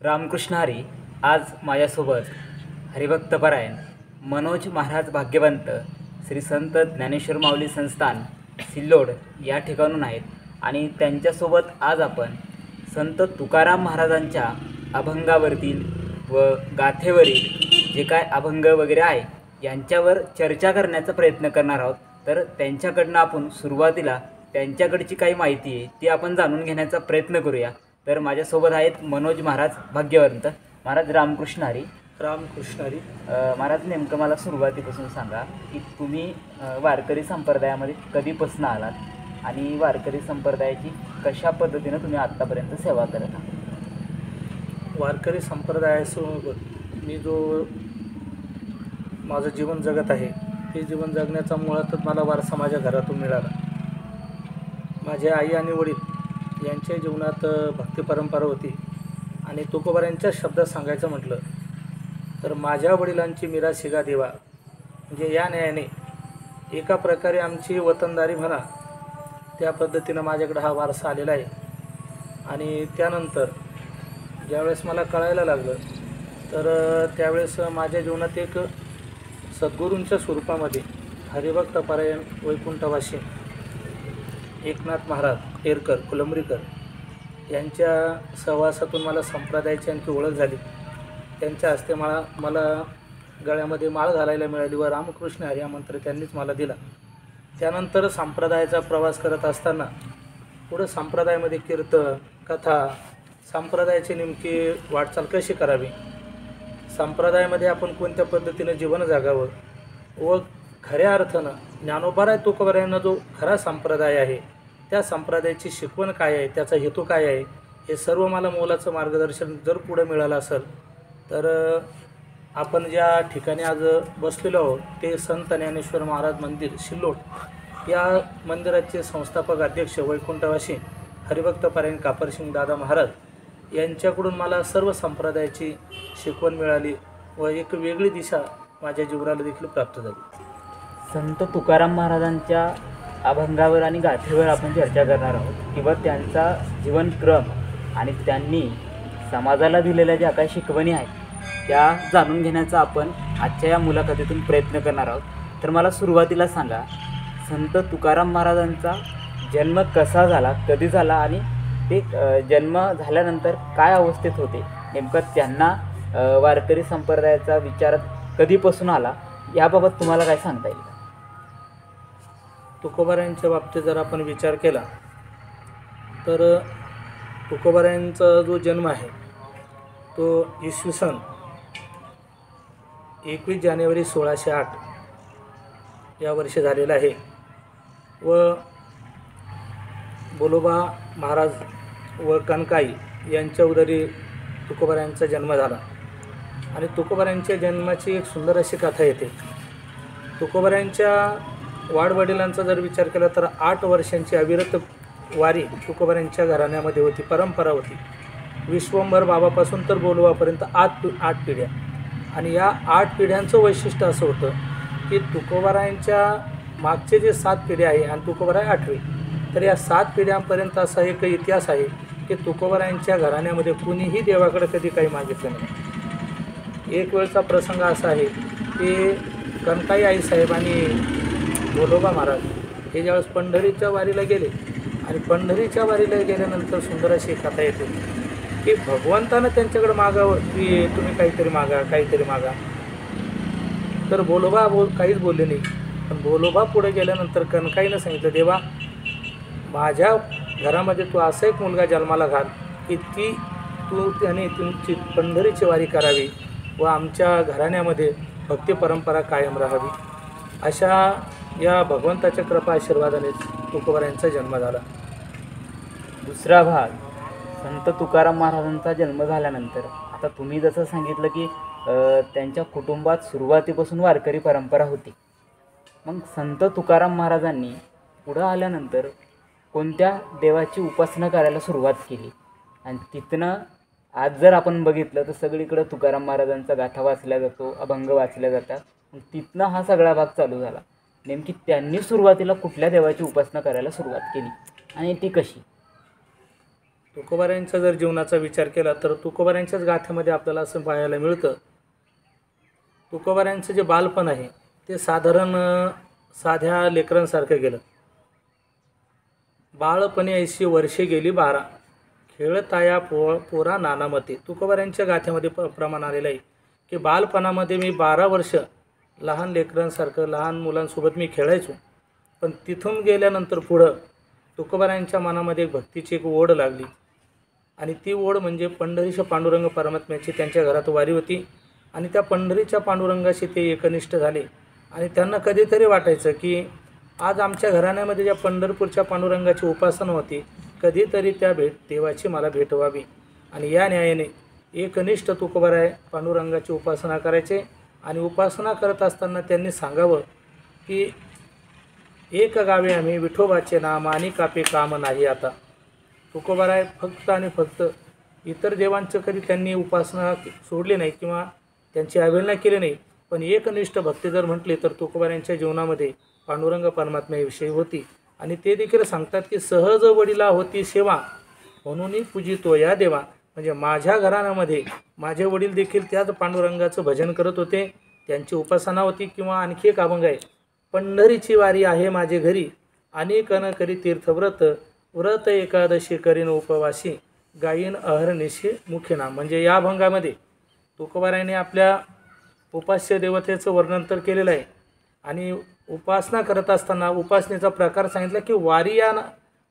रामकृष्ण हरी. आज माझ्यासोबत हरिभक्तपरायण मनोज महाराज भाग्यवंत श्री संत ज्ञानेश्वर माऊली संस्थान सिल्लोड या ठिकाणून आहेत आणि त्यांच्यासोबत आज आपण संत तुकाराम महाराजांच्या अभंगावरील व गाथेवरील जे काय अभंग वगैरे आहे यांच्यावर चर्चा करण्याचा प्रयत्न करणार आहोत. तर त्यांच्याकडनं आपण सुरुवातीला त्यांच्याकडची काही माहिती आहे ती आपण जाणून घेण्याचा प्रयत्न करूया. तर माझ्यासोबत आहेत मनोज महाराज भाग्यवंत. महाराज रामकृष्ण हरी. रामकृष्ण हरी. महाराज नेमकं मला सुरुवातीपासून सांगा की तुम्ही वारकरी संप्रदायामध्ये कधीपासून आलात आणि वारकरी संप्रदायाची कशा पद्धतीनं तुम्ही आत्तापर्यंत सेवा करत आहात. वारकरी संप्रदायासोबत मी जो माझं जीवन जगत आहे ते जीवन जगण्याचा मुळातच मला वारसा माझ्या घरातून मिळाला. माझे आई आणि वडील यांच्या जीवनात भक्ती परंपरा होती आणि तुकोबारायांच्या शब्दात सांगायचं म्हटलं तर माझ्या वडिलांची मीरा शिगा देवा म्हणजे या न्यायाने एका प्रकारे आमची वतनदारी म्हणा त्या पद्धतीनं माझ्याकडे हा वारसा आलेला आहे. आणि त्यानंतर ज्यावेळेस मला कळायला लागलं तर त्यावेळेस माझ्या जीवनात एक सद्गुरूंच्या स्वरूपामध्ये हरिभक्तपरायण वैकुंठवासी एकनाथ महाराज टेरकर कुलंबरीकर यांच्या सहवासातून मला संप्रदायाची आणखी ओळख झाली. त्यांच्या हस्ते मला गळ्यामध्ये माळ घालायला मिळाली व रामकृष्ण हरी हा मंत्र त्यांनीच मला दिला. त्यानंतर संप्रदायाचा प्रवास करत असताना पुढं संप्रदायामध्ये कीर्तन कथा संप्रदायाची नेमकी वाटचाल कशी करावी, संप्रदायामध्ये आपण कोणत्या पद्धतीनं जीवन जगावं व खऱ्या अर्थानं ज्ञानोबाराय तुकोबारायांना जो खरा संप्रदाय आहे त्या संप्रदायाची शिकवण काय आहे, त्याचा हेतू काय आहे, हे सर्व मला मोलाचं मार्गदर्शन जर पुढं मिळालं असेल तर आपण ज्या ठिकाणी आज बसलेलो आहोत ते संत ज्ञानेश्वर महाराज मंदिर सिल्लोड या मंदिराचे संस्थापक अध्यक्ष वैकुंठवासी हरिभक्तपरायण कापरसिंग दादा महाराज यांच्याकडून मला सर्व संप्रदायाची शिकवण मिळाली व एक वेगळी दिशा माझ्या जीवनाला देखील प्राप्त झाली. संत तुकाराम महाराजांच्या अभंगावर आणि गाथेवर आपण चर्चा करणार आहोत किंवा त्यांचा जीवनक्रम आणि त्यांनी समाजाला दिलेल्या ज्या काही शिकवणी आहेत त्या जाणून घेण्याचा आपण आजच्या या मुलाखतीतून प्रयत्न करणार आहोत. तर मला सुरुवातीला सांगा, संत तुकाराम महाराजांचा जन्म कसा झाला, कधी झाला आणि ते जन्म झाल्यानंतर काय अवस्थेत होते, नेमकं त्यांना वारकरी संप्रदायाचा विचार कधीपासून आला याबाबत तुम्हाला काय सांगता येईल? तुकोबारायांच्या बाबतीत जर आपण विचार केला तर तुकोबारायांचा जो जन्म आहे तो इसवी सन 21 जानेवारी 1608 या वर्षी झालेला आहे व बोलोबा महाराज व कनकाई यांच्या उदरी तुकोबारायांचा जन्म झाला. आणि तुकोबारायांच्या जन्माची एक सुंदर अशी कथा येते. तुकोबारायांच्या वाडवडिलांचा जर विचार केला तर 8 वर्षांची अविरत वारी तुकोबारायांच्या घराण्यामध्ये होती, परंपरा होती. विश्वंभर बाबापासून तर बोलोबापर्यंत 8 पिढ्या. आणि या 8 पिढ्यांचं वैशिष्ट्य असं होतं की तुकोबारायांच्या मागचे जे 7 पिढ्या आहे आणि तुकोबाराय 8वी, तर या 7 पिढ्यांपर्यंत असा एक इतिहास आहे की तुकोबारायांच्या घराण्यामध्ये कुणीही देवाकडे कधी काही मागितलं नाही. एक वेळचा प्रसंग असा आहे की कनकाई आईसाहेब आणि बोलोबा महाराज हे ज्यावेळेस पंढरीच्या वारीला गेले आणि पंढरीच्या वारीला गेल्यानंतर सुंदर अशी कथा येते की भगवंतानं त्यांच्याकडे मागावं की तुम्ही काहीतरी मागा. तर बोलोबा काहीच बोलले नाही. पण बोलोबा पुढे गेल्यानंतर कनकाईनं सांगितलं, देवा माझ्या घरामध्ये तू असा एक मुलगा जन्माला घाल की त्याने तुमची पंढरीची वारी करावी व आमच्या घराण्यामध्ये भक्ती परंपरा कायम राहावी. अशा या भगवंताच्या कृपा आशीर्वादानेच तुकोबारायांचा जन्म झाला. दुसरा भाग, संत तुकाराम महाराजांचा जन्म झाल्यानंतर आता तुम्ही जसं सांगितलं की त्यांच्या कुटुंबात सुरुवातीपासून वारकरी परंपरा होती. मग संत तुकाराम महाराजांनी पुढं आल्यानंतर कोणत्या देवाची उपासना करायला सुरुवात केली आणि तिथनं आज जर आपण बघितलं तर सगळीकडं तुकाराम महाराजांचा गाथा वाचला जातो, अभंग वाचल्या जातात. मग तिथनं हा सगळा भाग चालू झाला. नेमकी त्यांनी सुरुवातीला कुठल्या देवाची उपासना करायला सुरुवात केली आणि ती कशी? तुकोबारायांचा जर जीवनाचा विचार केला तर तुकोबारायांच्याच गाथ्यामध्ये आपल्याला असं पाहायला मिळतं. तुकोबारायांचं जे बालपण आहे ते साधारण साध्या लेकरांसारखं गेलं. बाळपणी ऐशी वर्षे गेली 12, खेळताया पोरा नानामते. तुकोबारायांच्या गाथ्यामध्ये प्रमाण आलेलं आहे की बालपणामध्ये मी 12 वर्ष लहान लेकरांसारखं लहान मुलांसोबत मी खेळायचो. पण तिथून गेल्यानंतर पुढं तुकोबारायांच्या मनामध्ये भक्तीची एक ओढ लागली आणि ती ओढ म्हणजे पंढरीच्या पांडुरंग परमात्म्याची त्यांच्या घरात वारी होती आणि त्या पंढरीच्या पांडुरंगाशी ते एकनिष्ठ झाले आणि त्यांना कधीतरी वाटायचं की आज आमच्या घराण्यामध्ये ज्या पंढरपूरच्या पांडुरंगाची उपासना होती कधीतरी त्या देवाची मला भेट व्हावी. आणि या न्यायाने एकनिष्ठ तुकोबाराय पांडुरंगाची उपासना करायचे आणि उपासना करत असताना त्यांनी सांगावं की एक गावे आम्ही विठोबाचे नाम आणि कापे काम नाही आता. तुकोबाराय फक्त आणि फक्त इतर देवांचं कधी त्यांनी उपासना सोडली नाही किंवा त्यांची अवहेलना केली नाही, पण एकनिष्ठ भक्ती जर म्हटली तर तुकोबारायांच्या जीवनामध्ये पांडुरंग परमात्म्याविषयी होती. आणि ते देखील सांगतात की सहज वडिला होती सेवा म्हणून पूजितो या देवा. म्हणजे माझ्या घराण्यामध्ये माझे वडील देखील त्याच पांडुरंगाचं भजन करत होते, त्यांची उपासना होती. किंवा आणखी एक अभंग आहे, पंढरीची वारी आहे माझे घरी अनेकन करी तीर्थव्रत व्रत एकादशी करीन उपवासी गायीन अहर्निशी मुखी नाम. म्हणजे या अभंगामध्ये तुकोबारायांनी आपल्या उपास्य देवतेचं वर्णन तर केलेलं आहे आणि उपासना करत असताना उपासनेचा प्रकार सांगितला की वारी या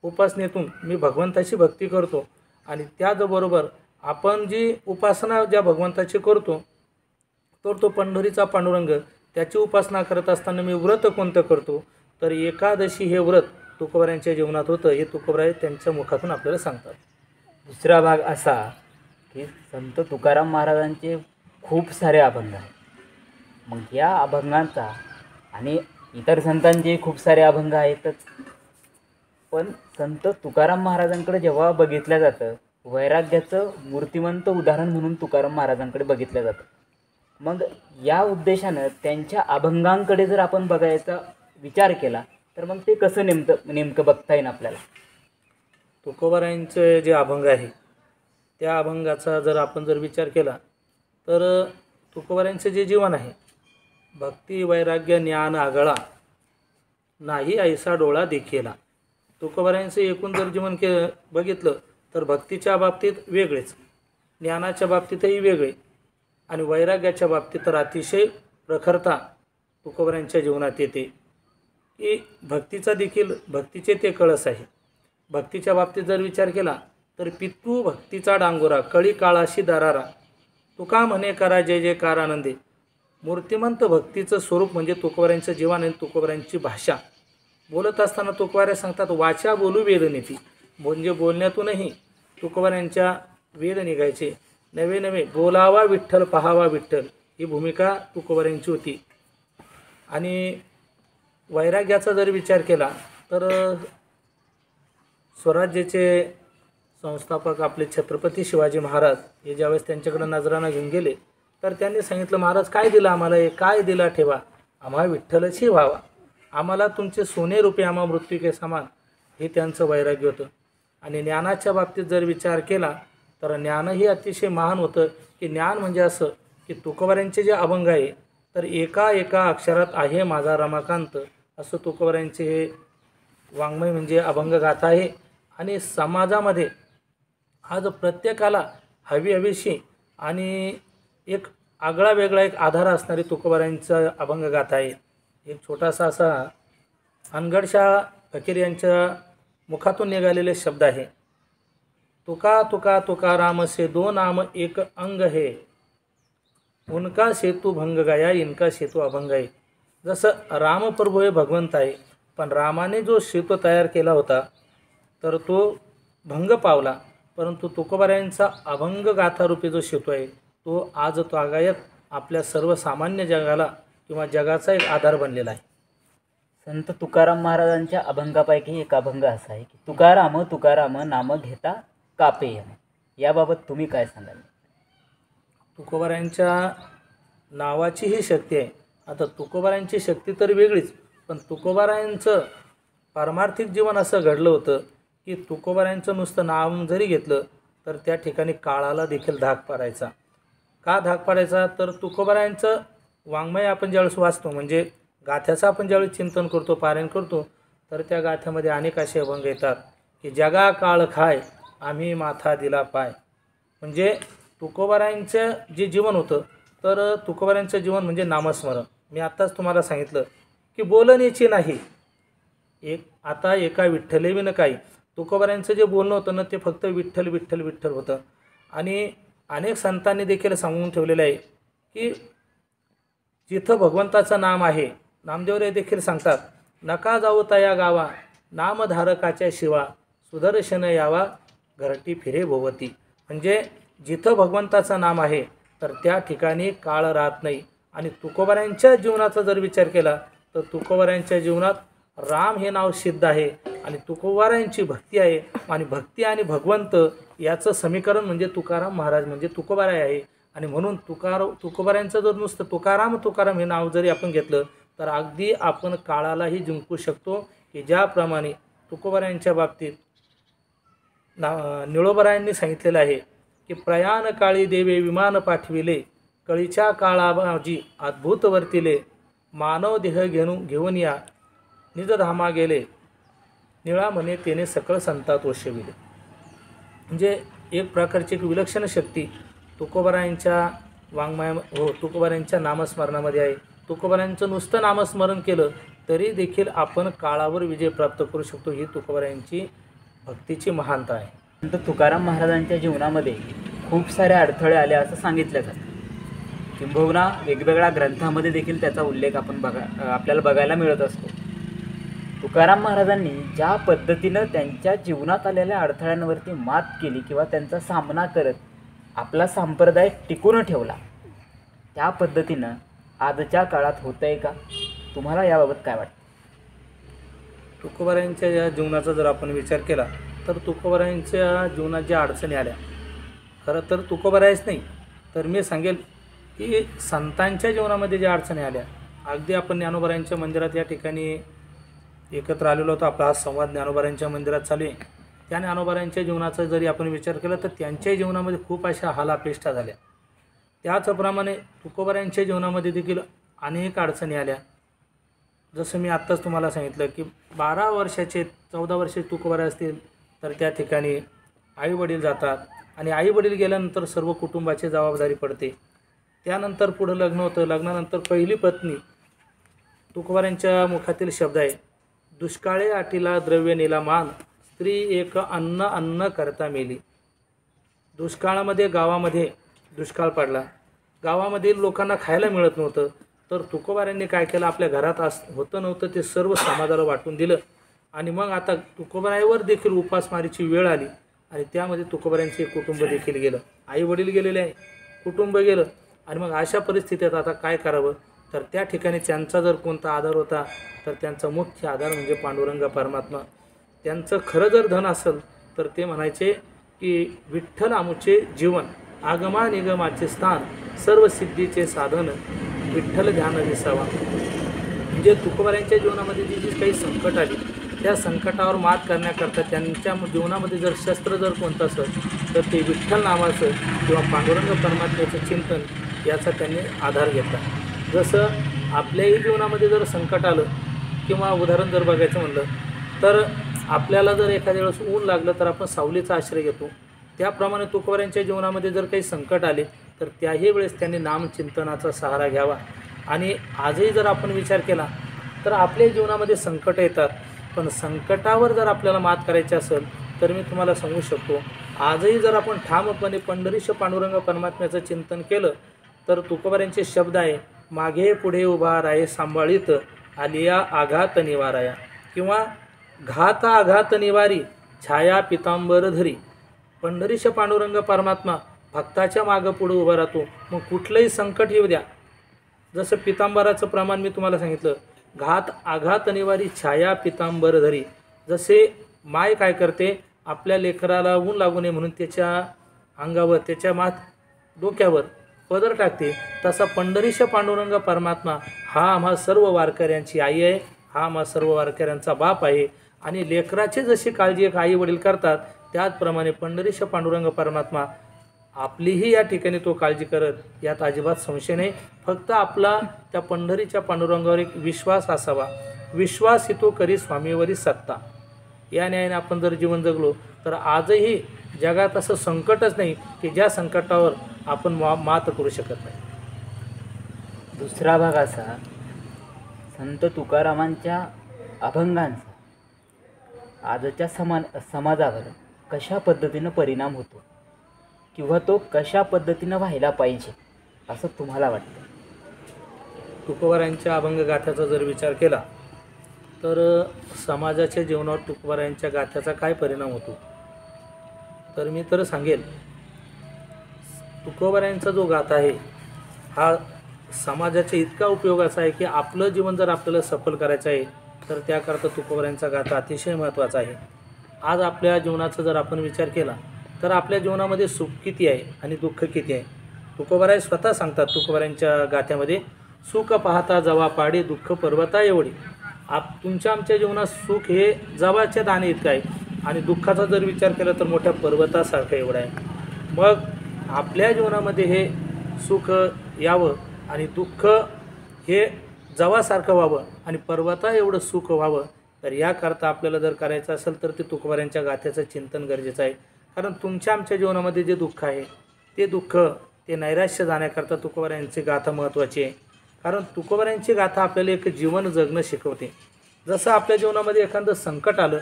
उपासनेतून मी भगवंताची भक्ती करतो आणि त्याचबरोबर आपण जी उपासना ज्या भगवंताची करतो तर तो पंढरीचा पांडुरंग त्याची उपासना करत असताना मी व्रत कोणतं करतो तर एकादशी हे व्रत तुकोबारायांच्या जीवनात होतं. हे तुकोबाराय त्यांच्या मुखातून आपल्याला सांगतात. दुसरा भाग असा की संत तुकाराम महाराजांचे खूप सारे अभंग आहेत. मग या अभंगांचा आणि इतर संतांचे खूप सारे अभंग आहेतच, पण संत तुकाराम महाराजांकडे जेव्हा बघितलं जातं वैराग्याचं मूर्तिमंत उदाहरण म्हणून तुकाराम महाराजांकडे बघितलं जातं. मग या उद्देशानं त्यांच्या अभंगांकडे जर आपण बघायचा विचार केला तर मग ते कसं नेमकं बघता येईल आपल्याला. तुकोबारायांचे जे अभंग आहे त्या अभंगाचा जर आपण विचार केला तर तुकोबारायांचे जे जीवन आहे भक्ती वैराग्य ज्ञान आगळा नाही ऐसा डोळा देखीला. तुकोबारायांचं एकूण जर जीवन बघितलं तर भक्तीच्या बाबतीत वेगळेच, ज्ञानाच्या बाबतीतही वेगळे आणि वैराग्याच्या बाबतीत तर अतिशय प्रखरता तुकोबारायांच्या जीवनात येते की भक्तीचे ते कळस आहे. भक्तीच्या बाबतीत जर विचार केला तर पितू भक्तीचा डांगोरा कळी काळाशी दरारा तुका म्हणे करा जय जयकार आनंदे. मूर्तिमंत भक्तीचं स्वरूप म्हणजे तुकोबारायांचं जीवन आणि तुकोबारायांची भाषा. बोलत असताना तुकोबाराय सांगतात वाचा बोलू वेद नीती. म्हणजे बोलण्यातूनही तुकोबारायांच्या वेद निघायचे. नवे नवे बोलावा विठ्ठल पहावा विठ्ठल ही भूमिका तुकोबारायांची होती. आणि वैराग्याचा जर विचार केला तर स्वराज्याचे संस्थापक आपले छत्रपती शिवाजी महाराज हे ज्यावेळेस त्यांच्याकडे नजराना घेऊन गेले तर त्यांनी सांगितलं महाराज काय दिलं आम्हाला, हे काय दिला ठेवा, आम्हाला विठ्ठलची व्हावा, आम्हाला तुमचे सोने रुपये आम्हा मृत्यू के समान. हे त्यांचं वैराग्य होतं. आणि ज्ञानाच्या बाबतीत जर विचार केला तर ज्ञानही अतिशय महान होतं की ज्ञान म्हणजे असं की तुकोबारायांचे जे अभंग आहे तर एका एका अक्षरात आहे माझा रमाकांत असं तुकोबारायांचे हे वाङ्मय म्हणजे अभंगगाथा आहे. आणि समाजामध्ये आज प्रत्येकाला हवीशी आणि एक आगळा वेगळा एक आधार असणारी तुकोबारायांचा अभंगगाथा आहे. एक छोटासा असा अनगडशा फकीर यांच्या मुखातून निघालेले शब्द आहे, तुका तुका तुकाराम से दो नाम एक अंग है उनका सेतू भंग गया इनका सेतू अभंग आहे. जसं रामप्रभू हे भगवंत आहे पण रामाने जो सेतू तयार केला होता तर तो भंग पावला, परंतु तुकोबारायांचा अभंग गाथारूपी जो सेतू आहे तो आज तागायत आपल्या सर्वसामान्य जगाला किंवा जगाचा एक आधार बनलेला आहे. संत तुकाराम महाराजांच्या अभंगापैकी एक अभंग असा आहे की तुकाराम तुकाराम नाम घेता कापे येणे. याबाबत तुम्ही काय सांगाल. तुकोबारायांच्या नावाची ही शक्ती आहे. आता तुकोबारायांची शक्ती तर वेगळीच, पण तुकोबारायांचं पारमार्थिक जीवन असं घडलं होतं की तुकोबारायांचं नुसतं नाव जरी घेतलं तर त्या ठिकाणी काळाला देखील धाक पाडायचा. का धाक पाडायचा? तर तुकोबारायांचं वाङ्मय आपण ज्यावेळेस वाचतो, म्हणजे गाथ्याचं आपण ज्यावेळेस चिंतन करतो, पारायण करतो, तर त्या गाथ्यामध्ये अनेक असे अभंग येतात की जगा काळ खाय आम्ही माथा दिला पाय. म्हणजे तुकोबारायांचं जे जीवन होतं, तर तुकोबारायांचं जीवन म्हणजे नामस्मरण. मी आत्ताच तुम्हाला सांगितलं की बोलण्याची नाही, आता एका विठ्ठलेविन काही. तुकोबारायांचं जे बोलणं होतं ना, ते फक्त विठ्ठल विठ्ठल विठ्ठल होतं. आणि अनेक संतांनी देखील सांगून ठेवलेलं आहे की जिथं भगवंताचं नाम आहे, नामदेवराय देखील सांगतात, नका जाऊ तया गावा नामधारकाच्या शिवा सुदर्शन यावा घरटी फिरे भोवती. म्हणजे जिथं भगवंताचं नाम आहे तर त्या ठिकाणी काळ राहत नाही. आणि तुकोबारायांच्या जीवनाचा जर विचार केला तर तुकोबारायांच्या जीवनात राम हे नाव सिद्ध आहे आणि तुकोबारायांची भक्ती आहे. आणि भक्ती आणि भगवंत याचं समीकरण म्हणजे तुकाराम महाराज म्हणजे तुकोबाराय आहे. आणि म्हणून तुकोबारायांचं जर नुसतं तुकाराम तुकाराम हे नाव जरी आपण घेतलं तर अगदी आपण काळालाही जिंकू शकतो. की ज्याप्रमाणे तुकोबारायांच्या बाबतीत निळोबारायांनी सांगितलेलं आहे की प्रयाण काळी देवे विमान पाठविले कळीच्या काळाबाजी अद्भुत वर्तिले मानव देह घेऊन या निजधामा गेले निळा म्हणे तेने सकळ संतात वशविले. म्हणजे एक प्रकारची एक विलक्षण शक्ती तुकोबारायांच्या तुकोबारायांच्या नामस्मरणामध्ये आहे. तुकोबारायांचं नुसतं नामस्मरण केलं तरी देखील आपण काळावर विजय प्राप्त करू शकतो. ही तुकोबारायांची भक्तीची महानता आहे. संत तुकाराम महाराजांच्या जीवनामध्ये खूप सारे अडथळे आले असं सांगितलं जातं. किंबहुना वेगवेगळ्या ग्रंथामध्ये देखील त्याचा उल्लेख आपल्याला बघायला मिळत असतो. तुकाराम महाराजांनी ज्या पद्धतीनं त्यांच्या जीवनात आलेल्या अडथळ्यांवरती मात केली किंवा त्यांचा सामना करत आपला संप्रदाय टिकून ठेवला, त्या पद्धतीनं आजच्या काळात होतं आहे का? तुम्हाला याबाबत काय वाटतं? तुकोबारायांच्या या जीवनाचा जर आपण विचार केला तर तुकोबारायांच्या जीवनात ज्या अडचणी आल्या, खरं तर तुकोबारायच नाही तर मी सांगेल की संतांच्या जीवनामध्ये ज्या अडचणी आल्या, अगदी आपण ज्ञानोबारायांच्या मंदिरात या ठिकाणी एकत्र आलेलो होतो. आपला हा संवाद ज्ञानोबारायांच्या मंदिरात चालू आहे. त्या ज्ञानोबारायांच्या जीवनाचा जरी आपण विचार केला तर त्यांच्या जीवनामध्ये खूप अशा हालापेष्टा झाल्या. त्याचप्रमाणे तुकोबारायांच्या जीवनामध्ये देखील अनेक अडचणी आल्या. जसं मी आत्ताच तुम्हाला सांगितलं की 12 वर्षाचे 14 वर्षाचे तुकोबाराय असतील तर त्या ठिकाणी आईवडील जातात आणि आईवडील गेल्यानंतर सर्व कुटुंबाची जबाबदारी पडते. त्यानंतर पुढं लग्न होतं. लग्नानंतर पहिली पत्नी, तुकोबारायांच्या मुखातील शब्द आहे, दुष्काळे आटीला द्रव्य नेला मान स्त्री एक अन्न अन्न करता मेली. दुष्काळामध्ये गावामध्ये दुष्काळ पडला, गावामधील लोकांना खायला मिळत नव्हतं. तर तुकोबारायांनी काय केलं, आपल्या घरात होतं नव्हतं ते सर्व समाजाला वाटून दिलं. आणि मग आता तुकोबारायावर देखील उपासमारीची वेळ आली आणि त्यामध्ये तुकोबारायांचे कुटुंब देखील गेलं. आई वडील गेलेले आहे, कुटुंब गेलं. आणि मग अशा परिस्थितीत आता काय करावं, तर त्या ठिकाणी त्यांचा जर कोणता आधार होता तर त्यांचा मुख्य आधार म्हणजे पांडुरंग परमात्मा. त्यांचं खरं जर धन असेल तर ते म्हणायचे की विठ्ठल आमुचे जीवन आगमा निगमाचे स्थान सर्व सिद्धीचे साधन विठ्ठल ध्यान दिसावा. म्हणजे तुकोबारायांच्या जीवनामध्ये जी काही संकट आली त्या संकटावर मात करण्याकरता त्यांच्या जीवनामध्ये जर शस्त्र जर कोणतं असेल तर ते विठ्ठल नावाचं किंवा पांडुरंग परमात्म्याचं चिंतन याचा त्यांनी आधार घेतला. जसं आपल्याही जीवनामध्ये जर संकट आलं किंवा उदाहरण जर बघायचं म्हणलं तर आपल्याला जर एखाद्या वेळेस ऊन लागलं तर आपण सावलीचा आश्रय घेतो. त्याप्रमाणे तुकोबारायांच्या जीवनामध्ये जर काही संकट आले तर त्याही वेळेस त्यांनी नामचिंतनाचा सहारा घ्यावा. आणि आजही जर आपण विचार केला तर आपल्या जीवनामध्ये संकट येतात, पण संकटावर जर आपल्याला मात करायची असेल तर मी तुम्हाला सांगू शकतो, आजही जर आपण ठामपणे पंढरीश पांडुरंग परमात्म्याचं चिंतन केलं तर तुकोबारायांचे शब्द आहे, मागे पुढे उभा राहे सांभाळीत आलिया आघात निवाराया, किंवा घात आघात निवारी छाया पितांबर धरी. पंढरीश पांडुरंग परमात्मा भक्ताच्या मागं पुढे उभा राहतो. मग कुठलंही संकट येऊ द्या, जसं पितांबराचं प्रमाण मी तुम्हाला सांगितलं, घात आघात निवारी छाया पितांबर धरी. जसे माय काय करते, आपल्या लेकराला ऊन लागू नये म्हणून त्याच्या अंगावर त्याच्या डोक्यावर पदर टाकते, तसा पंढरीश पांडुरंग परमात्मा हा आम्हा सर्व वारकऱ्यांची आई आहे, हा आम्हा सर्व वारकऱ्यांचा बाप आहे. आणि लेकराची जशी काळजी एक आई वडील करतात, त्याचप्रमाणे पंढरीश पांडुरंग परमात्मा आपलीही या ठिकाणी तो काळजी करत, यात अजिबात संशय नाही. फक्त आपला त्या पंढरीच्या पांडुरंगावर एक विश्वास असावा. विश्वास ही तो करी स्वामीवरी सत्ता. या न्यायाने आपण जर जीवन जगलो तर आजही जगात असं संकटच नाही की ज्या संकटावर आपण मात करू शकत नाही. दुसरा भाग असा, संत तुकारामांच्या अभंगांचा आजच्या समाजावर कशा पद्धतीनं परिणाम होतो किंवा तो कशा पद्धतीनं व्हायला पाहिजे असं तुम्हाला वाटतं? तुकोबारायांच्या अभंग गाथ्याचा जर विचार केला तर समाजाच्या जीवनावर तुकोबारायांच्या गाथ्याचा काय परिणाम होतो, तर मी तर सांगेल, तुकोबारायांचा जो गाथा आहे हा समाजाच्या इतका उपयोगाचा आहे की आपलं जीवन जर आपल्याला सफल करायचं आहे तर त्याकरता तुकोबारायांचा गाथा अतिशय महत्त्वाचा आहे. आज आपल्या जीवनाचा जर आपण विचार केला तर आपल्या जीवनामध्ये सुख किती आहे आणि दुःख किती आहे. तुकोबाराय स्वतः सांगतात तुकोबारायांच्या गाथ्यामध्ये, सुख पाहता जवा पाडे दुःख पर्वता एवढी. तुमच्या आमच्या जीवनात सुख हे जवाच्या दाणे इतकं आहे आणि दुःखाचा जर विचार केला तर मोठ्या पर्वतासारखं एवढं आहे. मग आपल्या जीवनामध्ये हे सुख यावं आणि दुःख हे जवासारखं व्हावं आणि पर्वता एवढं सुख व्हावं, तर याकरता आपल्याला जर करायचं असेल तर ते तुकोबारायांच्या गाथ्याचं चिंतन गरजेचं आहे. कारण तुमच्या आमच्या जीवनामध्ये जे दुःख आहे ते दुःख ते नैराश्य जाण्याकरता तुकोबारायांची गाथा महत्त्वाची आहे. कारण तुकोबारायांची गाथा आपल्याला एक जीवन जगणं शिकवते. जसं आपल्या जीवनामध्ये एखादं संकट आलं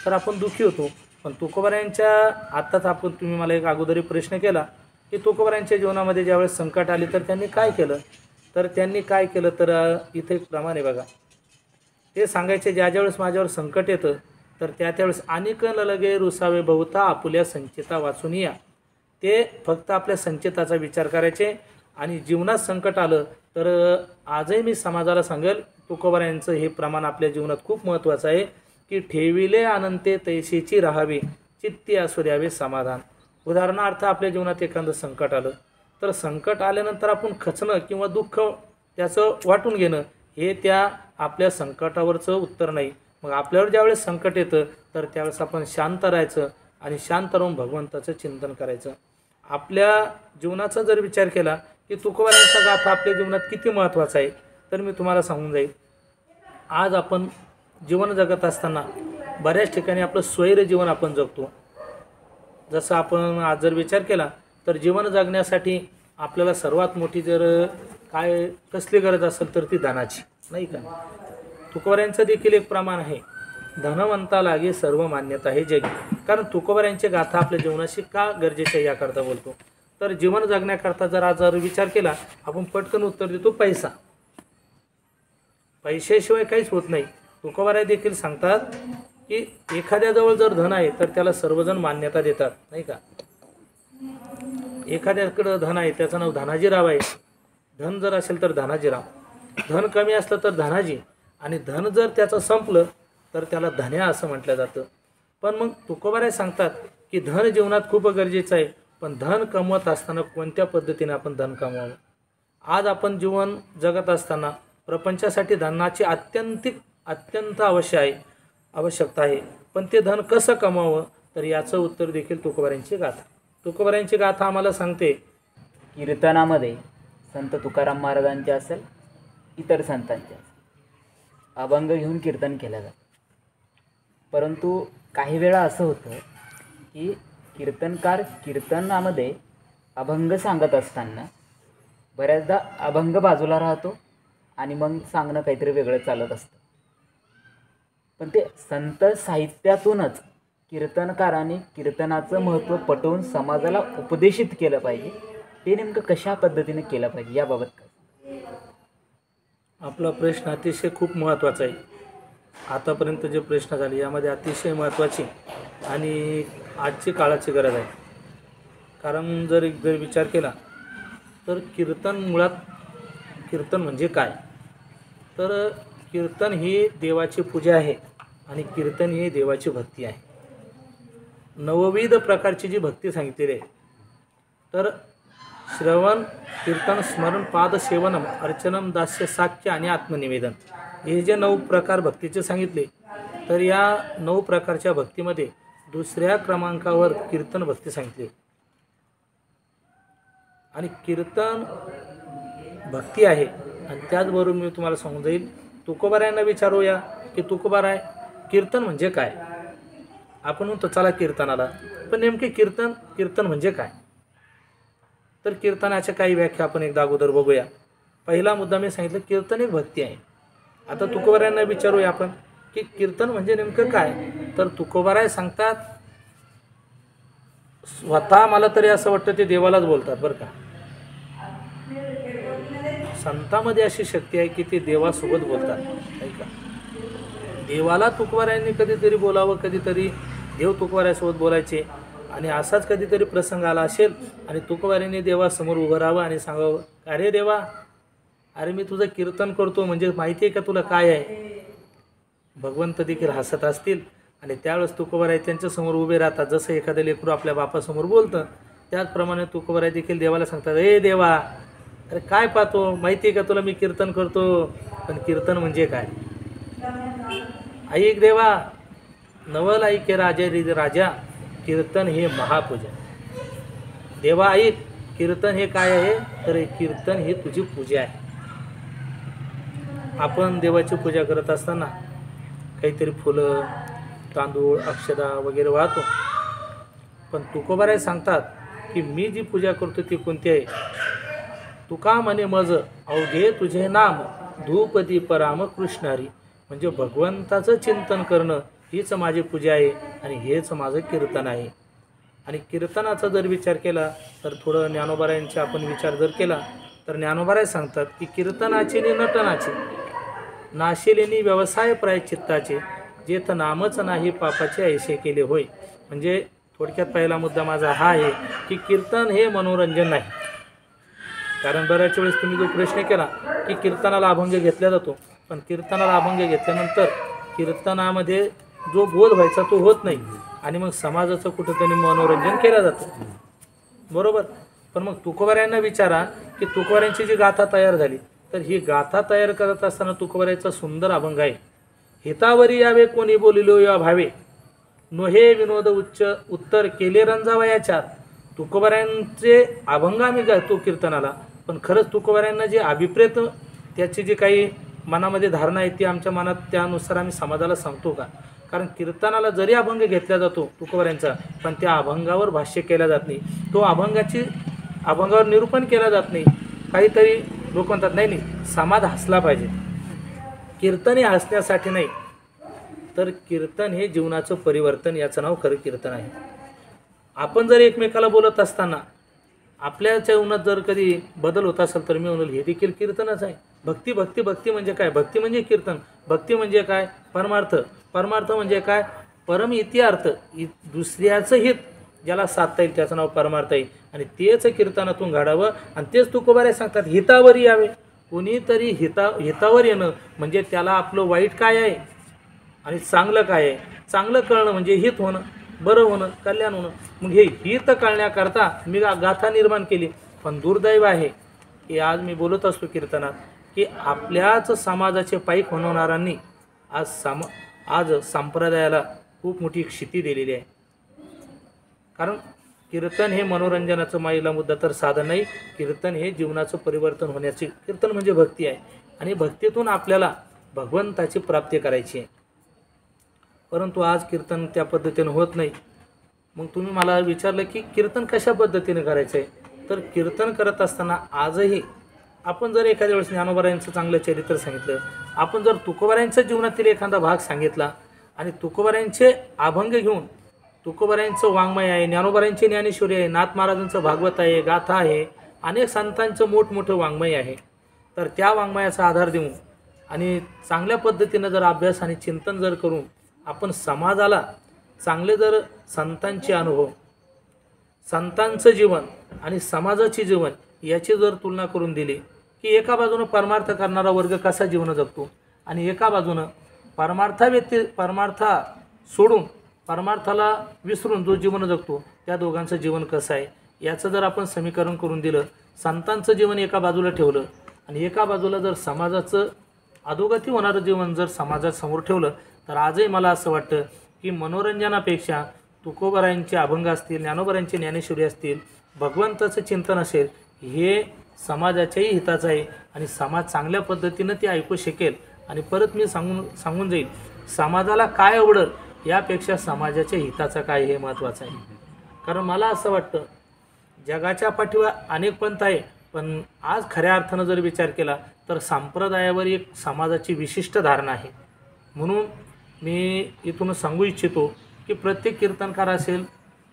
तर आपण दुःखी होतो, पण तुकोबारायांच्या आत्ताच तुम्ही मला एक अगोदरी प्रश्न केला की तुकोबारायांच्या जीवनामध्ये ज्यावेळेस संकट आले तर त्यांनी काय केलं, तर इथे एक प्रमाण आहे बघा. ते सांगायचे, ज्यावेळेस माझ्यावर संकट येतं तर त्यावेळेस अनेक लगे रुसावे बहुता आपुल्या संचिता वाचून या. ते फक्त आपल्या संचिताचा विचार करायचे आणि जीवनात संकट आलं तर आजही मी समाजाला सांगेल, तुकोबारायांचं हे प्रमाण आपल्या जीवनात खूप महत्त्वाचं आहे की ठेविले अनंते तैशीची राहावे चित्ती असू द्यावे समाधान. उदाहरणार्थ आपल्या जीवनात एखादं संकट आलं तर संकट आल्यानंतर आपण खचणं किंवा दुःख त्याचं वाटून घेणं हे त्या आपल्या संकटावरचं उत्तर नाही. मग आपल्यावर ज्यावेळेस संकट येतं तर त्यावेळेस आपण शांत राहायचं आणि शांत राहून भगवंताचं चिंतन करायचं. आपल्या जीवनाचा जर विचार केला की तुकोबारायांचा गाथा आपल्या जीवनात किती महत्त्वाचा आहे तर मी तुम्हाला सांगून जाईल. आज आपण जीवन जगत असताना बऱ्याच ठिकाणी आपलं स्वैर जीवन आपण जगतो. जसं आपण आज जर विचार केला तर जीवन जगण्यासाठी आपल्याला सर्वात मोठी जर कसली गरज असेल तर ती धनाची, नाही का. तुकोबारायांचं देखील एक प्रमाण आहे, धनवंता लागे सर्व मान्यता हे जगी. कारण तुकोबारायांची गाथा आपल्या जीवनाशी का गरजेची आहे याकरता बोलतो. तर जीवन जगण्याकरता जर विचार केला आपण पटकन उत्तर देतो पैसा. पैशाशिवाय काहीच होत नाही. तुकोबाराय देखील सांगतात की एखाद्याजवळ जर धन आहे तर त्याला सर्वजण मान्यता देतात, नाही का. एखाद्याकडं धन आहे त्याचं नाव धनाजीराव आहे. धन जर असेल तर धनाजीराव, धन कमी असलं तर धनाजी, आणि धन जर त्याचं संपलं तर त्याला धन्या असं म्हटलं जातं. पण मग तुकोबाराय सांगतात की धन जीवनात खूप गरजेचं आहे, पण धन कमवत असताना कोणत्या पद्धतीने आपण धन कमवावं. आज आपण जीवन जगत असताना प्रपंचासाठी धनाची अत्यंत आवश्यकता आहे, पण ते धन कसं कमवावं तर याचं उत्तर देखील तुकोबारायांची गाथा आम्हाला सांगते. कीर्तनामध्ये संत तुकाराम महाराजांचे असेल, इतर संतांचे असेल, अभंग घेऊन कीर्तन केलं जातं. परंतु काही वेळा असं होतं की कीर्तनकार कीर्तनामध्ये अभंग सांगत असताना बऱ्याचदा अभंग बाजूला राहतो आणि मग सांगणं काहीतरी वेगळं चालत असतं. पण ते संत साहित्यातूनच कीर्तनकारांनी कीर्तनाचं महत्त्व पटवून समाजाला उपदेशित केलं पाहिजे. ते नेमकं कशा पद्धतीने केलं पाहिजे याबाबत काय? आपला प्रश्न अतिशय खूप महत्त्वाचा आहे. आतापर्यंत जे प्रश्न झाले यामध्ये अतिशय महत्त्वाची आणि आजची काळाची गरज आहे. कारण जर विचार केला तर मुळात कीर्तन म्हणजे काय, तर कीर्तन ही देवाची पूजा आहे आणि कीर्तन ही देवाची भक्ती आहे. नवविध प्रकारची जी भक्ती सांगितलेली आहे, तर श्रवण, कीर्तन, स्मरण, पाद सेवनम, अर्चनम, दास्य, साख्य आणि आत्मनिवेदन, हे जे 9 प्रकार भक्तीचे सांगितले तर या 9 प्रकारच्या भक्तीमध्ये दुसऱ्या क्रमांकावर कीर्तन भक्ती सांगितली. आणि कीर्तन भक्ती आहे. आणि त्याचबरोबर मी तुम्हाला सांगून जाईल, तुकोबारायांना विचारूया की तुकोबाराय कीर्तन म्हणजे काय. आपण म्हणतो चला कीर्तनाला, पण नेमके कीर्तन म्हणजे काय. तर कीर्तनाच्या काही व्याख्या आपण एकदा अगोदर बघूया. पहिला मुद्दा मी सांगितलं, कीर्तन एक भक्ती आहे. आता तुकोबारायांना विचारूया आपण की कीर्तन म्हणजे नेमकं काय. तर तुकोबाराय सांगतात, स्वतः मला तरी असं वाटतं ते देवालाच बोलतात बरं का. संतांमध्ये अशी शक्ती आहे की ते देवासोबत बोलतात. ऐका, देवाला तुकोबारायांनी कधीतरी बोलावं, कधीतरी देव तुकोबारायासोबत बोलायचे. आणि असाच कधीतरी प्रसंग आला असेल आणि तुकोबारायांनी देवासमोर उभं राहावं आणि सांगावं, अरे देवा, अरे मी तुझं कीर्तन करतो, म्हणजे माहिती आहे का तुला काय आहे. भगवंत देखील हसत असतील आणि त्यावेळेस तुकोबाराय त्यांच्यासमोर उभे राहतात. जसं एखादं लेकरू आपल्या बापासमोर बोलतं, त्याचप्रमाणे तुकोबाराय देखील देवाला सांगतात, ए देवा, अरे काय पाहतो, माहिती आहे का तुला मी कीर्तन करतो. पण कीर्तन म्हणजे काय. ऐक देवा, नवल ऐके राजा, कीर्तन हे महापूजा. देवा ऐक, कीर्तन हे काय आहे. तर हे कीर्तन ही तुझी पूजा आहे. आपण देवाची पूजा करत असताना काहीतरी फुलं, तांदूळ, अक्षदा वगैरे वाहतो. पण तुकोबाराय सांगतात की मी जी पूजा करतो ती कोणती आहे. तुका म्हणे मज अवघे तुझे नाम, धूप दीप राम कृष्णारी. म्हणजे भगवंताचं चिंतन करणं हीच माझी पूजा आहे आणि हेच माझं कीर्तन आहे. आणि कीर्तनाचा जर विचार केला तर थोडं ज्ञानोबारायांचा आपण विचार जर केला तर ज्ञानोबाराय सांगतात की कीर्तनाचे नि नटनाचे, नाशिलेनी व्यवसाय प्रायचित्ताचे, जेथ नामच नाही पापाचे ऐसे केले होय. म्हणजे थोडक्यात पहिला मुद्दा माझा हा आहे की कीर्तन हे मनोरंजन नाही. कारण बऱ्याच वेळेस तुम्ही जो प्रश्न केला की कीर्तनाला अभंग घेतला जातो, पण कीर्तनाला अभंग घेतल्यानंतर कीर्तनामध्ये जो बोध व्हायचा तो होत नाही आणि मग समाजाचं कुठंतरी मनोरंजन केलं जातं, बरोबर. पण मग तुकोबारायांना विचारा की तुकोबारायांची जी गाथा तयार झाली, तर ही गाथा तयार करत असताना तुकोबारायांचा सुंदर अभंग आहे. हितावरी यावे कोणी बोलिलो या भावे, नोहे विनोद उच्च उत्तर केले रंजावयाच्या. तुकोबारायांचे अभंग आम्ही गातो कीर्तनाला, पण खरंच तुकोबारायांना जे अभिप्रेत त्याची जी काही मनामध्ये धारणा आहे ती आमच्या मनात त्यानुसार आम्ही समाजाला सांगतो का. कारण कीर्तनाला जरी अभंग घेतला जातो तुकोबारायांचा, पण त्या अभंगावर भाष्य केलं जात नाही, तो अभंगावर निरूपण केलं जात नाही. काहीतरी लोक म्हणतात नाही समाज हसला पाहिजे. कीर्तन हे हसण्यासाठी नाही, तर कीर्तन हे जीवनाचं परिवर्तन, याचं नाव खरं कीर्तन आहे. आपण जर एकमेकाला बोलत असताना आपल्या जीवनात जर कधी बदल होत असेल तर मी म्हणेल हे देखील कीर्तनच आहे. भक्ती भक्ती भक्ती म्हणजे काय. भक्ती म्हणजे कीर्तन. भक्ती म्हणजे काय. परमार्थ. परमार्थ म्हणजे काय. परम इतिहार्थ, दुसऱ्याचं हित ज्याला साधता येईल त्याचं नाव परमार्थ आहे. आणि तेच कीर्तनातून घडावं. आणि तेच तुकोबाराय सांगतात, हितावर यावे. कोणीतरी हितावर येणं म्हणजे त्याला आपलं वाईट काय आहे आणि चांगलं काय आहे, चांगलं कळणं म्हणजे हित होणं, बरं होणं, कल्याण होणं. मग हे हित कळण्याकरता मी गाथा निर्माण केली. पण दुर्दैव आहे की आज मी बोलत असतो कीर्तनात की आपल्याच समाजाचे पाईक होणाऱ्यांनी आज संप्रदायाला खूप मोठी क्षिती दिलेली आहे. कारण कीर्तन हे मनोरंजनाचं माईला मुद्दा तर साधन नाही. कीर्तन हे जीवनाचं परिवर्तन होण्याची, कीर्तन म्हणजे भक्ती आहे आणि भक्तीतून आपल्याला भगवंताची प्राप्ती करायची आहे. परंतु आज कीर्तन त्या पद्धतीनं होत नाही. मग तुम्ही मला विचारलं की कीर्तन कशा पद्धतीने करायचं आहे. तर कीर्तन करत असताना आजही आपण जर एखाद्या वेळेस ज्ञानोबारायांचं चांगलं चरित्र सांगितलं, आपण जर तुकोबारायांच्या जीवनातील एखादा भाग सांगितला आणि तुकोबारायांचे अभंग घेऊन, तुकोबारायांचं वाङ्मय आहे, ज्ञानोबारायांची ज्ञानेश्वरी आहे, नाथ महाराजांचं भागवत आहे, गाथा आहे, अनेक संतांचं मोठमोठं वाङ्मय आहे. तर त्या वाङ्मयाचा आधार देऊन आणि चांगल्या पद्धतीनं जर अभ्यास आणि चिंतन जर करून आपण समाजाला चांगले जर संतांचे अनुभव, संतांचं जीवन आणि समाजाचे जीवन याची जर तुलना करून दिली की एका बाजूनं परमार्थ करणारा वर्ग कसा जीवन जगतो आणि एका बाजूनं परमार्था सोडून परमार्थाला विसरून जो जीवन जगतो, त्या दोघांचं जीवन कसं आहे याचं जर आपण समीकरण करून दिलं, संतांचं जीवन एका बाजूला ठेवलं आणि एका बाजूला जर समाजाचं अधोगती होणारं जीवन जर समाजासमोर ठेवलं, तर आजही मला असं वाटतं की मनोरंजनापेक्षा तुकोबारायांचे अभंग असतील, ज्ञानोबारायांची ज्ञानेश्वरी असतील, भगवंताचं चिंतन असेल, हे समाजाच्याही हिताचं आहे आणि समाज चांगल्या पद्धतीनं ते ऐकू शकेल. आणि परत मी सांगून जाईल, समाजाला काय आवडेल यापेक्षा समाजाच्या हिताचं काय हे महत्त्वाचं आहे. कारण मला असं वाटतं जगाच्या पाठीवर अनेक पंथ आहे, पण आज खऱ्या अर्थानं जर विचार केला तर संप्रदायावर एक समाजाची विशिष्ट धारणा आहे. म्हणून मी इथून सांगू इच्छितो की प्रत्येक कीर्तनकार असेल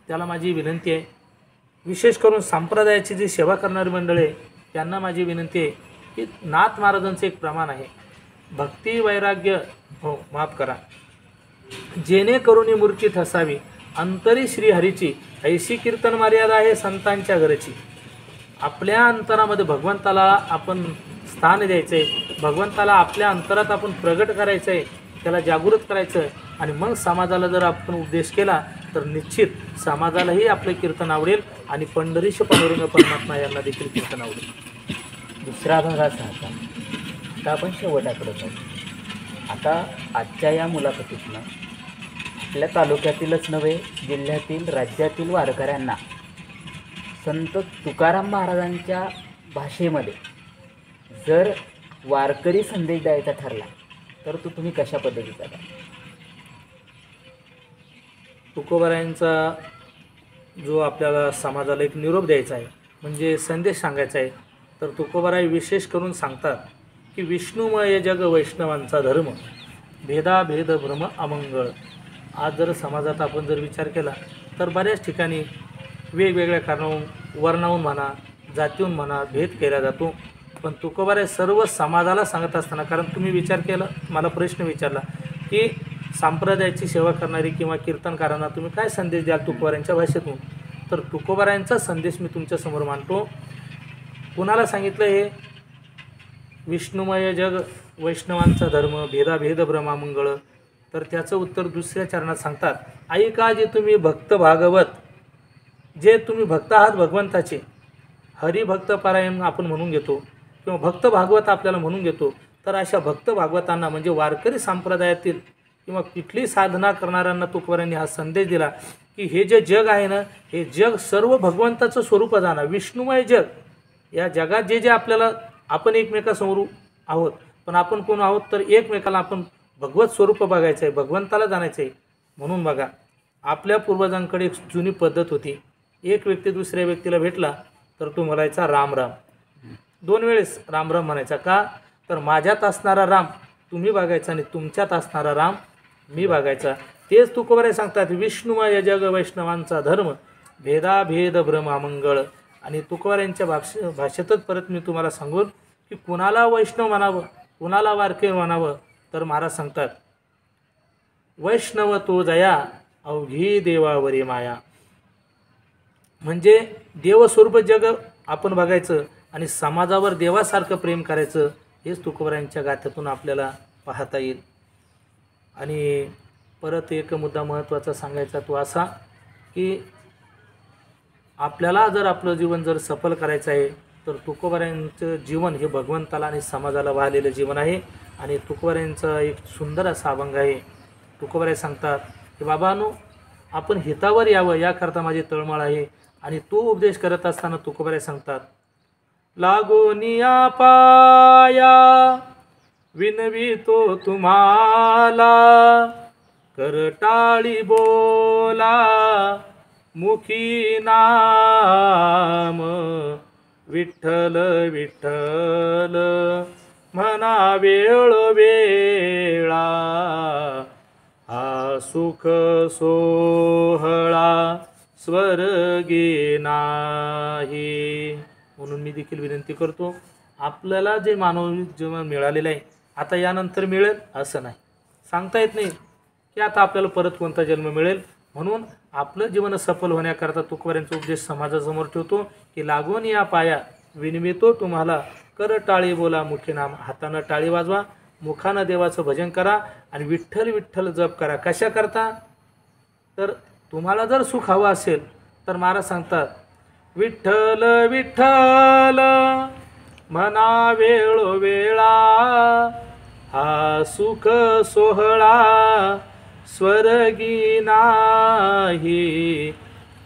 त्याला माझी विनंती आहे, विशेष करून संप्रदायाची जी सेवा करणारी मंडळी आहे त्यांना माझी विनंती आहे की नाथ महाराजांचं एक प्रमाण आहे, भक्ती वैराग्य माफ करा, जेणेकरून मूर्छित असावी अंतरी श्रीहरीची, ऐशी कीर्तन मर्यादा आहे संतांच्या घरची. आपल्या अंतरामध्ये भगवंताला आपण स्थान द्यायचं आहे, भगवंताला आपल्या अंतरात आपण प्रगट करायचं आहे, त्याला जागृत करायचं आहे. आणि मग समाजाला जर आपण उपदेश केला तर निश्चित समाजालाही आपलं कीर्तन आवडेल आणि पंढरीश पांडुरंग परमात्मा यांना देखील कीर्तन आवडेल. दुसरा भाग असा होता. आता आपण शेवटाकडे जाऊ. आता आजच्या या मुलाखतीतनं आपल्या तालुक्यातीलच नव्हे, जिल्ह्यातील राज्यातील वारकऱ्यांना संत तुकाराम महाराजांच्या भाषेमध्ये जर वारकरी संदेश द्यायचा ठरला तर तो तुम्ही कशा पद्धतीचा द्या? तुकोबारायांचा जो आपल्याला समाजाला एक निरोप द्यायचा आहे, म्हणजे संदेश सांगायचा आहे, तर तुकोबाराय विशेष करून सांगतात की विष्णुमय जग वैष्णवांचा धर्म, भेदाभेद भ्रम अमंगळ. आज जर समाजात आपण जर विचार केला तर बऱ्याच ठिकाणी वेगवेगळ्या कारणावरून, वर्णावरून म्हणा, जातीहून म्हणा, भेद केला जातो. पण तुकोबाराय सर्व समाजाला सांगत असताना, कारण तुम्ही विचार केला, मला प्रश्न विचारला की संप्रदायाची सेवा करणारी किंवा कीर्तनकारांना तुम्ही काय संदेश द्याल तुकोबारायांच्या भाषेतून, तर तुकोबारायांचा संदेश मी तुमच्यासमोर मांडतो. कुणाला सांगितलं हे विष्णुमय जग वैष्णवांचा धर्म, भेदाभेद भ्रमामंगळ, तर त्याचं उत्तर दुसऱ्या चरणात सांगतात, ऐका जे तुम्ही भक्त भागवत, जे तुम्ही भक्त आहात भगवंताचे, हरिभक्त पारायण आपण म्हणून घेतो किंवा भक्त भागवत आपल्याला म्हणून घेतो, तर अशा भक्त भागवतांना म्हणजे वारकरी संप्रदायातील किंवा कुठली साधना करणाऱ्यांना तुकोबारायांनी हा संदेश दिला की हे जे जग आहे ना, हे जग सर्व भगवंताचं स्वरूप जाणं, विष्णुमय जग. या जगात जे जे आपल्याला, आपण एकमेकासमोर आहोत, पण आपण कोण आहोत तर एकमेकाला आपण भगवत स्वरूप बघायचं आहे, भगवंताला जाणायचं आहे. म्हणून बघा, आपल्या पूर्वजांकडे एक जुनी पद्धत होती, एक व्यक्ती दुसऱ्या व्यक्तीला भेटला तर तो म्हणायचा राम राम, 2 वेळेस राम राम म्हणायचा. का तर माझ्यात असणारा राम तुम्ही बघायचा आणि तुमच्यात असणारा राम मी बघायचा. तेच तुकोबाराय सांगतात, विष्णुमय जग वैष्णवांचा धर्म, भेदाभेद भ्रमामंगळ. आणि तुकोबारायांच्या भाषेतच परत मी तुम्हाला सांगून की कुणाला वैष्णव म्हणावं, कुणाला वारकरी म्हणावं, तर महाराज सांगतात, वैष्णव तो जया अवघी देवावरी माया. म्हणजे देवस्वरूप जग आपण बघायचं आणि समाजावर देवासारखं प्रेम करायचं, हेच तुकोबारायांच्या गाथ्यातून आपल्याला पाहता येईल. आणि परत एक मुद्दा महत्त्वाचा सांगायचा तो असा की आपल्याला जर आपलं जीवन जर सफल करायचं आहे तर तुकोबारायांचं जीवन हे भगवंताला आणि समाजाला वाहिलेलं जीवन आहे. आणि तुकोबारायांचा एक सुंदर असा अभंग आहे. तुकोबाराय सांगतात की बाबांनो, आपण हितावर यावं याकरता माझी तळमळ आहे. आणि तो उपदेश करत असताना तुकोबाराय सांगतात, लागोनिया पाया विनवितो तुम्हाला, करटाळी बोला मुखी नाम, विठ्ठल विठ्ठल म्हणा वेळोवेळा, हा सुख सोहळा स्वर्गी नाही. म्हणून मी देखील विनंती करतो, आपल्याला जे मानवी जीवन मिळालेलं आहे आता यानंतर मिळेल असं नाही, सांगता येत नाही की आता आपल्याला परत कोणता जन्म मिळेल. म्हणून आपलं जीवन सफल होण्याकरता तुकोबारायांचा उपदेश समाजासमोर ठेवतो की लागून या पाया विनवितो तुम्हाला, कर टाळी बोला मुखी नाम, हातानं टाळी वाजवा, मुखानं देवाचं भजन करा आणि विठ्ठल विठ्ठल जप करा. कशा करता, तर तुम्हाला जर सुख हवं असेल तर महाराज सांगतात, विठ्ठल विठ्ठल म्हणा वेळोवेळा, हा सुख सोहळा स्वर्गी नाही.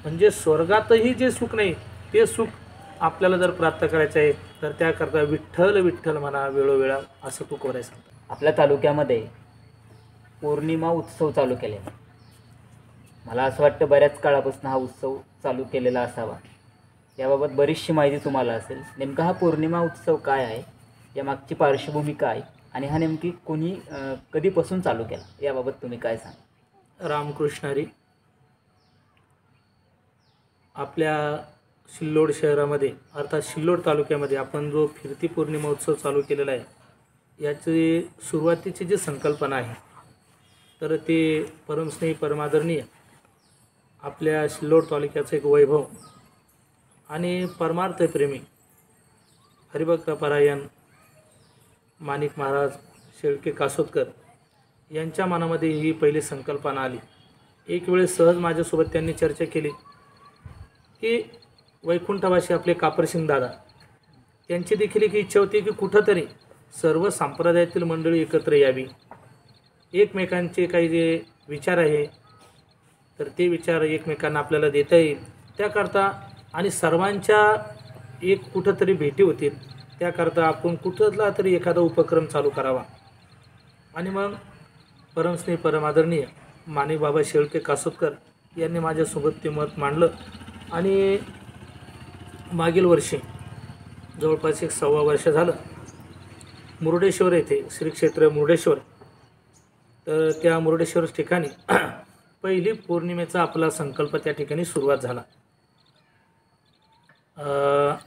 म्हणजे स्वर्गातही जे सुख नाही ते सुख आपल्याला जर प्राप्त करायचं आहे तर त्याकरता विठ्ठल विठ्ठल म्हणा वेळोवेळा, असं तू कोराय सांगतो. आपल्या तालुक्यामध्ये पौर्णिमा उत्सव चालू केले. मला असं वाटतं बऱ्याच काळापासून हा उत्सव चालू केलेला असावा. याबाबत बरीचशी माहिती तुम्हाला असेल. नेमका हा पौर्णिमा उत्सव काय आहे, या मागची पार्श्वभूमी काय, आणि हा नेमकी कोणी कधीपासून चालू केला, याबाबत तुम्ही काय सांगा. रामकृष्णारी. आपल्या सिल्लोड शहरामध्ये अर्थात सिल्लोड तालुक्यामध्ये आपण जो फिरती पौर्णिमा उत्सव चालू केलेला आहे, याची सुरुवातीची जी संकल्पना आहे तर ते परमस्नेही परमादरणीय आपल्या सिल्लोड तालुक्याचं एक वैभव आणि परमार्थप्रेमी हरिभक्त परायण माणिक महाराज शेळके कासोदकर यांच्या मनामध्ये ही पहिली संकल्पना आली. एक वेळेस सहज माझ्यासोबत त्यांनी चर्चा केली की वैकुंठवासी आपले कापरसिंग दादा त्यांची देखील एक इच्छा होती की कुठंतरी सर्व संप्रदायातील मंडळी एकत्र यावी, एकमेकांचे काही जे विचार आहे तर ते विचार एकमेकांना आपल्याला देता येईल त्याकरता, आणि सर्वांच्या एक कुठंतरी भेटी होतील त्याकरता आपण कुठला तरी एखादा उपक्रम चालू करावा. आणि मग परमस्नेही परमादरणीय माणिक बाबा शेळके कासोदकर यांनी माझ्यासोबत ते मत मांडलं. आणि मागील वर्षी जवळपास 1.25 वर्ष झालं मुरुडेश्वर येथे श्री क्षेत्र मुरुडेश्वर, तर त्या मुरुडेश्वर ठिकाणी पहिली पौर्णिमेचा आपला संकल्प त्या ठिकाणी सुरुवात झाला.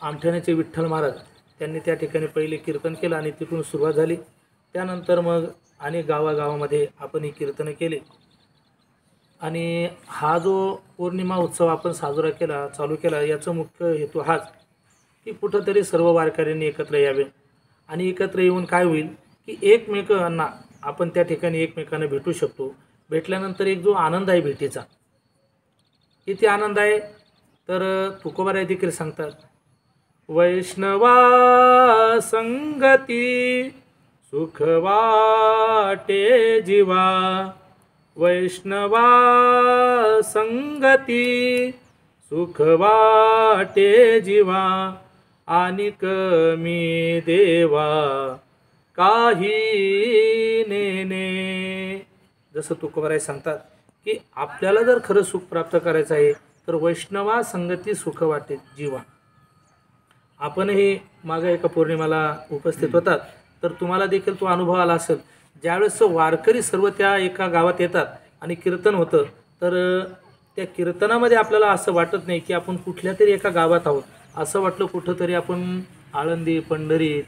आमठाण्याचे विठ्ठल महाराज त्यांनी त्या ठिकाणी पहिले कीर्तन केलं आणि तिथून सुरुवात झाली. त्यानंतर मग अनेक गावागावामध्ये आपण ही कीर्तनं केली. आणि हा जो पौर्णिमा उत्सव आपण साजरा केला चालू केला, याचा मुख्य हेतू हाच की कुठंतरी सर्व वारकऱ्यांनी एकत्र यावे. आणि एकत्र येऊन काय होईल की एकमेकांना आपण त्या ठिकाणी एकमेकांना भेटू शकतो. भेटल्यानंतर एक जो आनंद आहे भेटीचा, किती आनंद आहे तर तुकोबाराय देखील सांगतात, वैष्णवा संगती सुख वाटे जीवा, वैष्णवा संगती सुख वाटे जीवा, आणि कमी देवा काही नेने. जसं तुकोबाराय सांगतात की आपल्याला जर खरं सुख प्राप्त करायचं आहे तर वैष्णवा संगती सुख वाटे जीवा. आपणही मागे एका पौर्णिमेला उपस्थित होतात तर तुम्हाला देखील तो अनुभव आला असेल. ज्यावेळेस वारकरी सर्व त्या एका गावात येतात आणि कीर्तन होतं तर त्या कीर्तनामध्ये आपल्याला असं वाटत नाही की आपण कुठल्या तरी एका गावात आहोत. असं वाटलं कुठंतरी आपण आळंदी, पंढरी,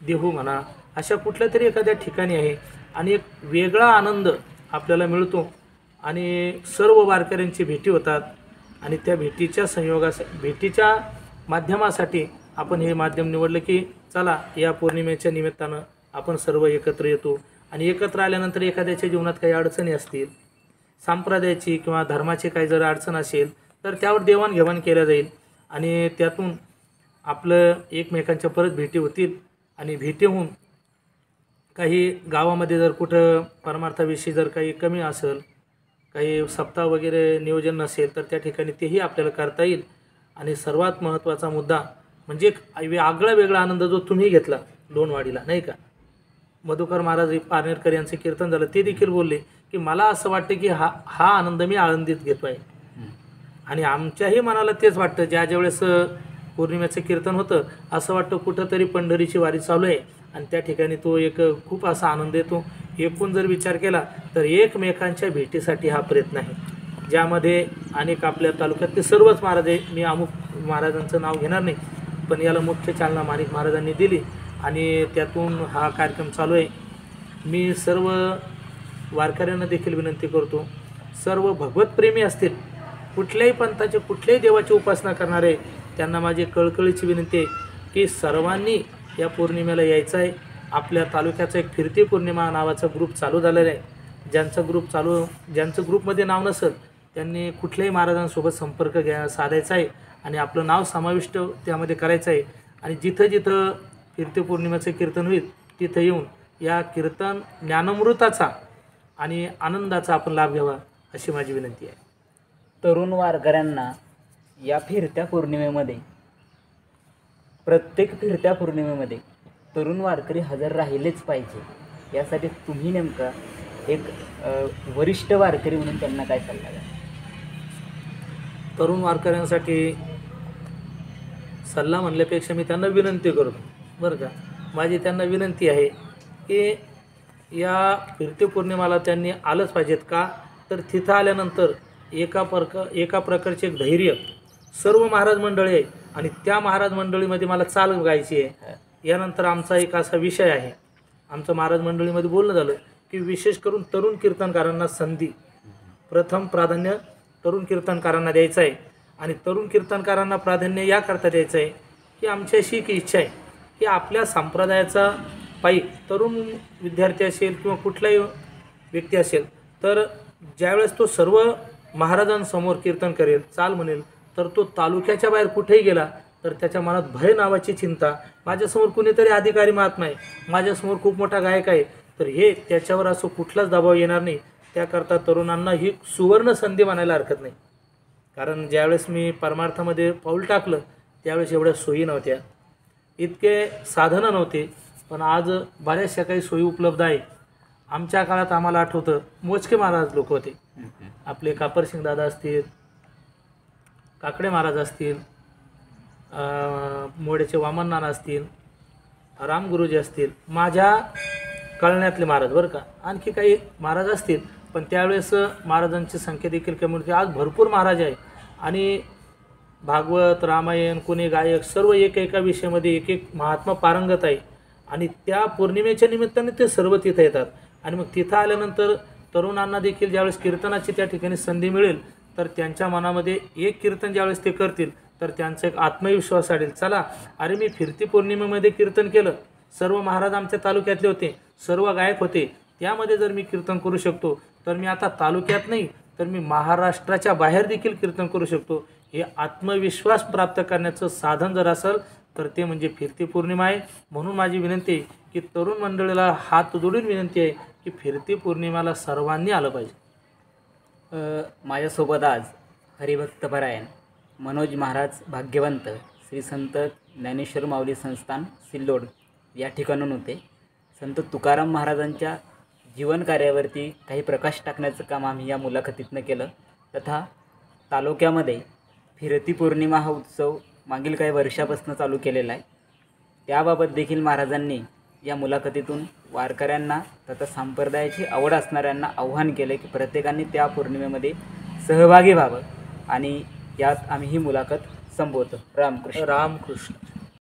देहू म्हणा अशा कुठल्या तरी एखाद्या ठिकाणी आहे. आणि एक वेगळा आनंद आपल्याला मिळतो आणि सर्व वारकऱ्यांची भेटी होतात. आणि त्या भेटीच्या माध्यमासाठी आपण हे माध्यम निवडलं की चला या पौर्णिमेच्या निमित्तानं आपण सर्व एकत्र येतो. आणि एकत्र आल्यानंतर एखाद्याच्या जीवनात काही अडचणी असतील, संप्रदायाची किंवा धर्माची काही जर अडचण असेल तर त्यावर देवाणघेवाण केल्या जाईल आणि त्यातून आपलं एकमेकांच्या परत भेटी होतील. आणि भेटी होऊन काही गावामध्ये जर कुठं परमार्थाविषयी जर काही कमी असेल, काही सप्ताह वगैरे नियोजन नसेल तर त्या ठिकाणी तेही आपल्याला करता येईल. आणि सर्वात महत्त्वाचा मुद्दा म्हणजे एक आगळा वेगळा आनंद जो तुम्ही घेतला लोणवाडीला, नाही का. मधुकर महाराज पारनेरकर यांचे कीर्तन झालं, ते देखील बोलले की मला असं वाटतं की हा आनंद मी आळंदीत घेतो आहे. आणि आमच्याही मनाला तेच वाटतं ज्यावेळेस पौर्णिमेचं कीर्तन होतं असं वाटतं कुठंतरी पंढरीची वारी चालू आहे आणि त्या ठिकाणी तो एक खूप असा आनंद येतो. एकूण जर विचार केला तर एकमेकांच्या भेटीसाठी हा प्रयत्न आहे, ज्यामध्ये अनेक आपल्या तालुक्यातले सर्वच महाराज आहे. मी अमुक महाराजांचं नाव घेणार नाही, पण याला मुख्य चालना माणिक महाराजांनी दिली आणि त्यातून हा कार्यक्रम चालू आहे. मी सर्व वारकऱ्यांना देखील विनंती करतो, सर्व भगवतप्रेमी असतील, कुठल्याही पंथाचे कुठल्याही देवाची उपासना करणारे, त्यांना माझी कळकळीची विनंती आहे की सर्वांनी या पौर्णिमेला यायचं आहे. आपल्या तालुक्याचा एक फिरती पौर्णिमा नावाचा ग्रुप चालू झालेला आहे. ज्यांचं ग्रुपमध्ये नाव नसेल त्यांनी कुठल्याही महाराजांसोबत संपर्क साधायचा आहे आणि आपलं नाव समाविष्ट त्यामध्ये करायचं आहे. आणि जिथं जिथं फिरती पौर्णिमेचं कीर्तन होईल तिथं येऊन या कीर्तन ज्ञानामृताचा आणि आनंदाचा आपण लाभ घ्यावा अशी माझी विनंती आहे. तरुण वारकऱ्यांना या फिरत्या पौर्णिमेमध्ये, प्रत्येक फिरत्या पौर्णिमेमध्ये तरुण वारकरी हजर राहिलेच पाहिजे, यासाठी तुम्ही नेमका एक वरिष्ठ वारकरी म्हणून त्यांना काय सल्ला द्याल? तरुण वारकऱ्यांसाठी सल्ला म्हणल्यापेक्षा मी त्यांना विनंती करतो बरं का. माझी त्यांना विनंती आहे की या फिरती पौर्णिमाला त्यांनी आलंच पाहिजेत. का तर तिथं आल्यानंतर एका प्रकारचे एक धैर्य सर्व महाराज मंडळी आहे आणि त्या महाराज मंडळीमध्ये मला चाल गायची आहे. यानंतर आमचा एक असा विषय आहे, आमचं महाराज मंडळीमध्ये बोलणं झालं की विशेष करून तरुण कीर्तनकारांना संधी, प्रथम प्राधान्य तरुण कीर्तनकारांना द्यायचं आहे. आणि तरुण कीर्तनकारांना प्राधान्य याकरता द्यायचं आहे की आमची अशी एक इच्छा आहे की आपल्या संप्रदायाचा पाईक तरुण विद्यार्थी असेल किंवा कुठलाही व्यक्ती असेल तर ज्यावेळेस तो सर्व महाराजांसमोर कीर्तन करेल, चाल म्हणेल, तर तो तालुक्याच्या बाहेर कुठेही गेला तर त्याच्या मनात भय नावाची चिंता, माझ्यासमोर कुणीतरी अधिकारी महात्मा आहे, माझ्यासमोर खूप मोठा गायक आहे, तर हे त्याच्यावर असं कुठलाच दबाव येणार नाही. त्याकरता तरुणांना ही सुवर्ण संधी म्हणायला हरकत नाही. कारण ज्यावेळेस मी परमार्थामध्ये पाऊल टाकलं त्यावेळेस एवढ्या सोयी नव्हत्या, इतके साधनं नव्हते, पण आज बऱ्याचशा काही सोयी उपलब्ध आहे. आमच्या काळात आम्हाला आठवतं मोजके महाराज लोक होते, आपले कापरसिंग दादा असतील, काकडे महाराज असतील, मोड्याचे वामन नाना असतील, रामगुरुजी असतील, माझ्या कळण्यातले महाराज बरं का, आणखी काही महाराज असतील. पण त्यावेळेस महाराजांची संख्या देखील कमी होती. आज भरपूर महाराज आहे आणि भागवत, रामायण, कोणी गायक, सर्व एका विषयामध्ये एक महात्मा पारंगत आहे. आणि त्या पौर्णिमेच्या निमित्ताने ते सर्व तिथं येतात. आणि मग तिथं आल्यानंतर तरुणांना देखील ज्यावेळेस कीर्तनाची त्या ठिकाणी संधी मिळेल तर त्यांच्या मनामध्ये एक कीर्तन ज्यावेळेस ते करतील तर त्यांचा एक आत्मविश्वास वाढेल. चला, अरे मी फिरती पौर्णिमेमध्ये कीर्तन केलं, सर्व महाराज आमच्या तालुक्यातले होते, सर्व गायक होते, त्यामध्ये जर मी कीर्तन करू शकतो तर मी आता तालुक्यात नाही तर मी महाराष्ट्राच्या बाहेर देखील कीर्तन करू शकतो. हे आत्मविश्वास प्राप्त करण्याचं साधन जर असेल तर ते म्हणजे फिरती पौर्णिमा आहे. म्हणून माझी विनंती आहे की तरुण मंडळीला हात जोडून विनंती आहे की फिरती पौर्णिमाला सर्वांनी आलं पाहिजे. माझ्यासोबत आज हरिभक्तपरायण मनोज महाराज भाग्यवंत श्री संत ज्ञानेश्वर माऊली संस्थान सिल्लोड या ठिकाणून होते. संत तुकाराम महाराजांच्या जीवनकार्यावरती काही प्रकाश टाकण्याचं काम आम्ही या मुलाखतीतनं केलं. तथा तालुक्यामध्ये फिरती पौर्णिमा हा उत्सव मागील काही वर्षापासून चालू केलेला आहे. त्याबाबत देखील महाराजांनी या मुलाखतीतून वारकऱ्यांना तथा संप्रदायाची आवड असणाऱ्यांना आव्हान केले की प्रत्येकाने त्या पौर्णिमेमध्ये सहभागी व्हावं. आणि यात आम्ही ही मुलाखत संबोधतो. रामकृष्ण. रामकृष्ण.